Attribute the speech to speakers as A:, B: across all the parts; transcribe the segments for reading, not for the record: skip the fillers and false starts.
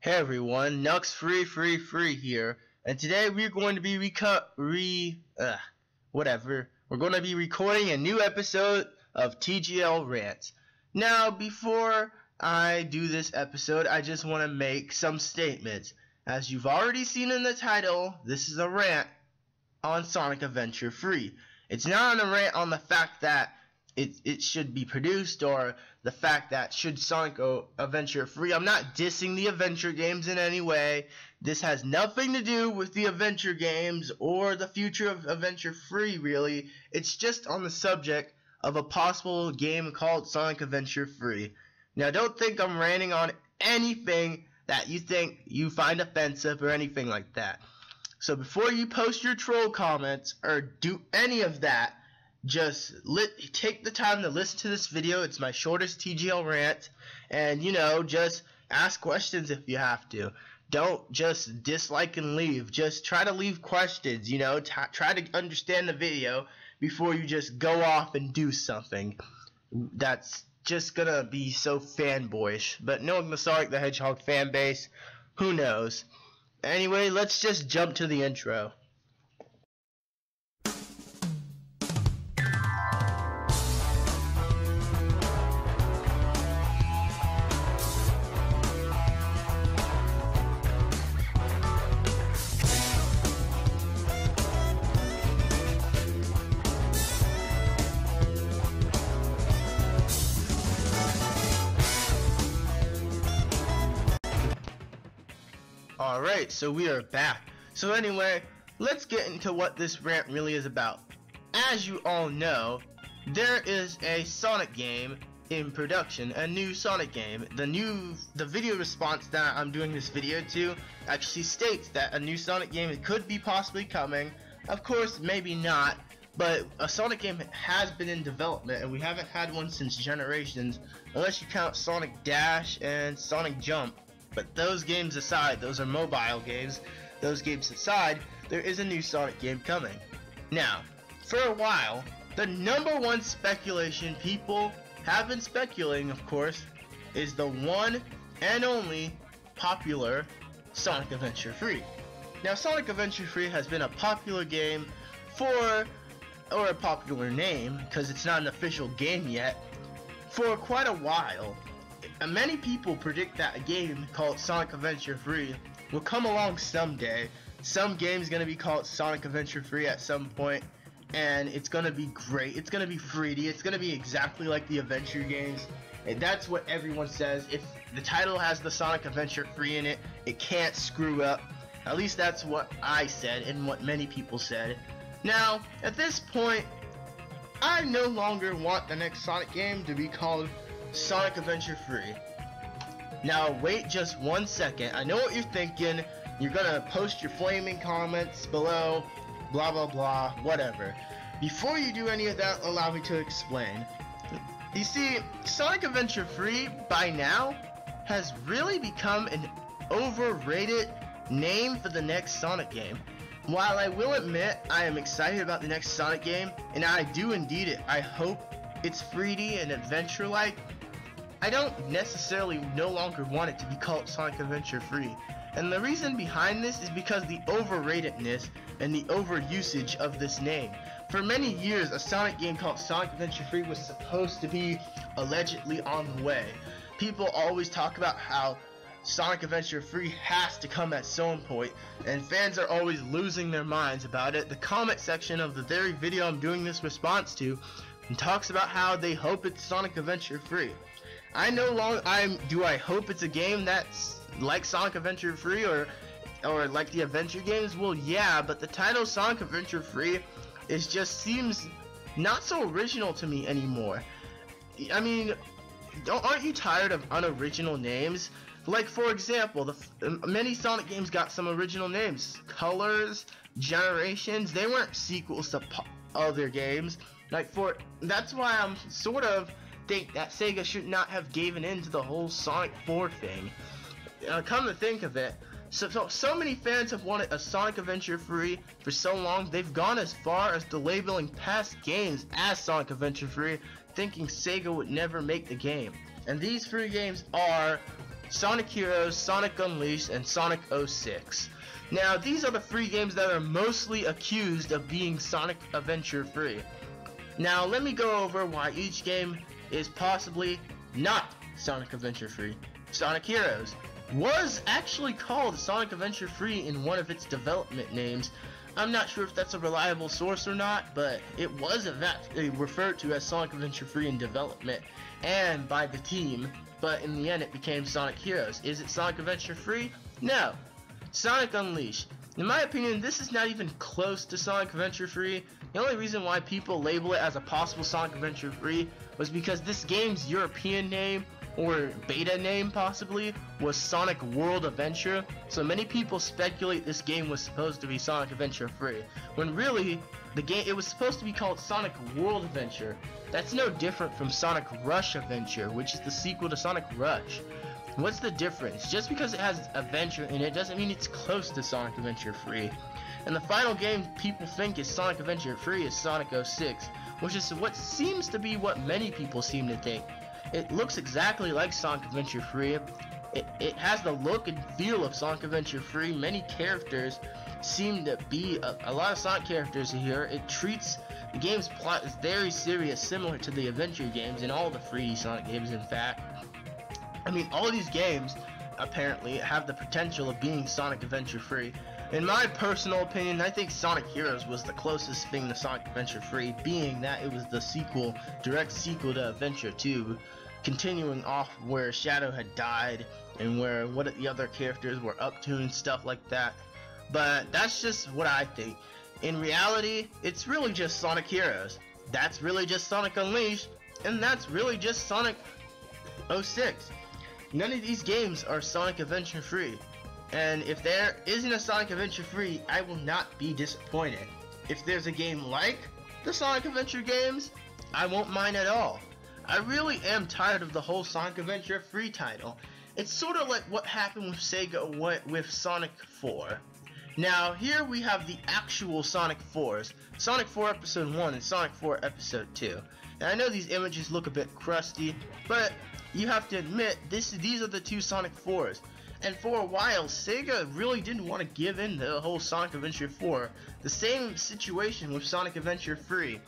A: Hey everyone, Nux free here, and today we're going to be We're going to be recording a new episode of TGL Rants. Now, before I do this episode, I just want to make some statements. As you've already seen in the title, this is a rant on Sonic Adventure Free. It's not a rant on the fact that it should be produced or the fact that should Sonic Adventure Free. I'm not dissing the adventure games in any way. This has nothing to do with the adventure games or the future of Adventure Free, really. It's just on the subject of a possible game called Sonic Adventure Free. Now, don't think I'm ranting on anything that you think you find offensive or anything like that. So before you post your troll comments or do any of that, just take the time to listen to this video. It's my shortest TGL rant, and just ask questions if you have to. Don't just dislike and leave. Just try to leave questions, try to understand the video before you just go off and do something that's just gonna be so fanboyish. But knowing the Sonic the Hedgehog fan base, who knows? Anyway, let's just jump to the intro. Alright, so we are back. So anyway, let's get into what this rant really is about. As you all know, there is a Sonic game in production, a new Sonic game. The video response that I'm doing this video to actually states that a new Sonic game could be possibly coming. Of course, maybe not, but a Sonic game has been in development, and we haven't had one since Generations, unless you count Sonic Dash and Sonic Jump. But those games aside, those are mobile games, those games aside, there is a new Sonic game coming. Now, for a while, the #1 speculation people have been speculating, of course, is the one and only popular Sonic Adventure Free. Now, Sonic Adventure Free has been a popular game or a popular name, because it's not an official game yet, for quite a while. Many people predict that a game called Sonic Adventure Free will come along someday. Some game's gonna be called Sonic Adventure Free at some point, and it's gonna be great. It's gonna be 3D. It's gonna be exactly like the adventure games, and that's what everyone says. If the title has the Sonic Adventure Free in it, it can't screw up. At least that's what I said and what many people said. Now, at this point, I no longer want the next Sonic game to be called Sonic Adventure Free. Now wait just 1 second. I know what you're thinking. You're gonna post your flaming comments below, blah blah blah, whatever. Before you do any of that, allow me to explain. You see, Sonic Adventure Free by now has really become an overrated name for the next Sonic game. While I will admit I am excited about the next Sonic game, and I do indeed I hope it's 3D and adventure-like, I don't necessarily no longer want it to be called Sonic Adventure Free. And the reason behind this is because the overratedness and the overusage of this name. For many years, a Sonic game called Sonic Adventure Free was supposed to be allegedly on the way. People always talk about how Sonic Adventure Free has to come at some point, and fans are always losing their minds about it. The comment section of the very video I'm doing this response to talks about how they hope it's Sonic Adventure Free. Do I hope it's a game that's like Sonic Adventure Free or like the adventure games? Well, yeah, but the title Sonic Adventure Free just seems not so original to me anymore. I mean, aren't you tired of unoriginal names? Like, for example, many Sonic games got some original names. Colors, Generations, they weren't sequels to other games. That's why I'm sort of think that Sega should not have given in to the whole Sonic 4 thing. Come to think of it, so many fans have wanted a Sonic Adventure Free for so long, they've gone as far as to labeling past games as Sonic Adventure Free, thinking Sega would never make the game. And these 3 games are Sonic Heroes, Sonic Unleashed, and Sonic 06. Now, these are the 3 games that are mostly accused of being Sonic Adventure free. Now, let me go over why each game is possibly not Sonic Adventure free. Sonic Heroes was actually called Sonic Adventure free in one of its development names. I'm not sure if that's a reliable source or not, but it was referred to as Sonic Adventure free in development and by the team, but in the end it became Sonic Heroes. Is it Sonic Adventure free? No. Sonic Unleashed. In my opinion, this is not even close to Sonic Adventure free. The only reason why people label it as a possible Sonic Adventure free was because this game's European name, or beta name possibly, was Sonic World Adventure, so many people speculate this game was supposed to be Sonic Adventure free, when really, it was supposed to be called Sonic World Adventure. That's no different from Sonic Rush Adventure, which is the sequel to Sonic Rush. What's the difference? Just because it has adventure in it doesn't mean it's close to Sonic Adventure free. And the final game people think is Sonic Adventure free is Sonic 06, which is what seems to be what many people seem to think. It looks exactly like Sonic Adventure free. It has the look and feel of Sonic Adventure free. Many characters seem to be a lot of Sonic characters here. It treats the game's plot as very serious, similar to the adventure games and all the 3D Sonic games. In fact, I mean, all these games apparently have the potential of being Sonic Adventure free. In my personal opinion, I think Sonic Heroes was the closest thing to Sonic Adventure free, being that it was the sequel, direct sequel to Adventure 2, continuing off where Shadow had died and where what the other characters were up to and stuff like that. But that's just what I think. In reality, it's really just Sonic Heroes. That's really just Sonic Unleashed, and that's really just Sonic 06. None of these games are Sonic Adventure free. And if there isn't a Sonic Adventure free, I will not be disappointed. If there's a game like the Sonic Adventure games, I won't mind at all. I really am tired of the whole Sonic Adventure free title. It's sort of like what happened with Sega with Sonic 4. Now, here we have the actual Sonic 4s, Sonic 4 Episode 1 and Sonic 4 Episode 2. Now, I know these images look a bit crusty, but you have to admit, these are the 2 Sonic 4s. And for a while, Sega really didn't want to give in the whole Sonic Adventure 4. The same situation with Sonic Adventure 3.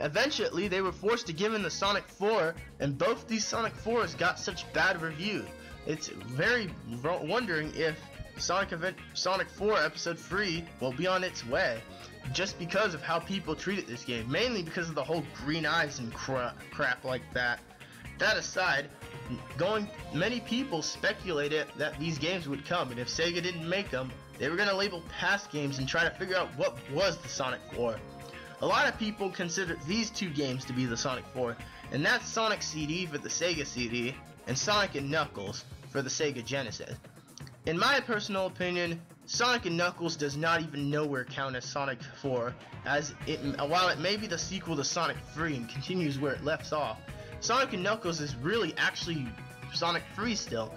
A: Eventually, they were forced to give in the Sonic 4, and both these Sonic 4s got such bad reviews. It's very wondering if Sonic 4 Episode 3 will be on its way, just because of how people treated this game, mainly because of the whole green eyes and crap like that. That aside, many people speculated that these games would come, and if Sega didn't make them, they were going to label past games and try to figure out what was the Sonic 4. A lot of people consider these 2 games to be the Sonic 4, and that's Sonic CD for the Sega CD, and Sonic & Knuckles for the Sega Genesis. In my personal opinion, Sonic & Knuckles does not even nowhere count as Sonic 4, while it may be the sequel to Sonic 3 and continues where it left off. Sonic & Knuckles is really actually Sonic 3 still.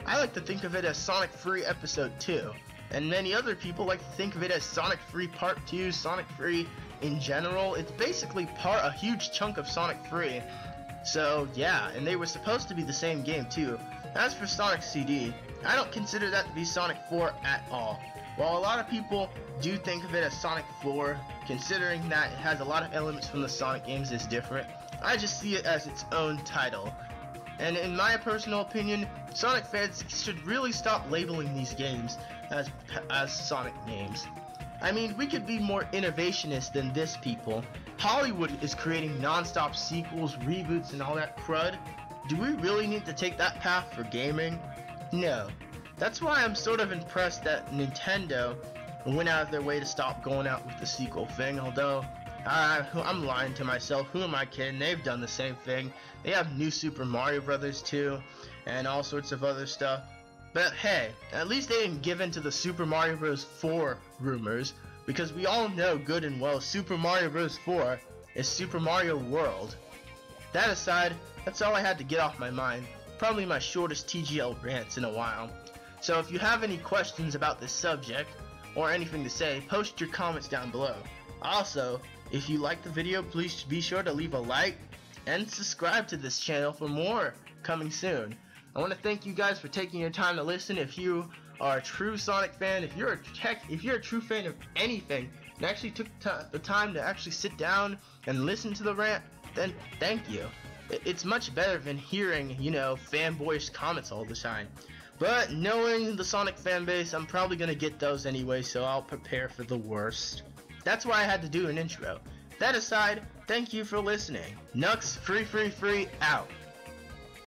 A: I like to think of it as Sonic 3 Episode 2, and many other people like to think of it as Sonic 3 Part 2, Sonic 3 in general. It's basically a huge chunk of Sonic 3. So yeah, and they were supposed to be the same game too. As for Sonic CD, I don't consider that to be Sonic 4 at all. While a lot of people do think of it as Sonic 4, considering that it has a lot of elements from the Sonic games is different, I just see it as its own title. And in my personal opinion, Sonic fans should really stop labeling these games as Sonic names. I mean, we could be more innovationist than this, people. Hollywood is creating non-stop sequels, reboots, and all that crud. Do we really need to take that path for gaming? No. That's why I'm sort of impressed that Nintendo went out of their way to stop going out with the sequel thing, although I'm lying to myself. Who am I kidding? They've done the same thing. They have New Super Mario Brothers 2 and all sorts of other stuff. But hey, at least they didn't give in to the Super Mario Bros. 4 rumors, because we all know good and well Super Mario Bros. 4 is Super Mario World. That aside, that's all I had to get off my mind. Probably my shortest TGL rants in a while. So if you have any questions about this subject, or anything to say, post your comments down below. Also, if you liked the video, please be sure to leave a like and subscribe to this channel for more coming soon. I want to thank you guys for taking your time to listen. If you are a true Sonic fan, if you're a true fan of anything, and actually took the time to actually sit down and listen to the rant, then thank you. It's much better than hearing, you know, fanboyish comments all the time. But knowing the Sonic fan base, I'm probably gonna get those anyway, so I'll prepare for the worst. That's why I had to do an intro. That aside, thank you for listening. Nux free out.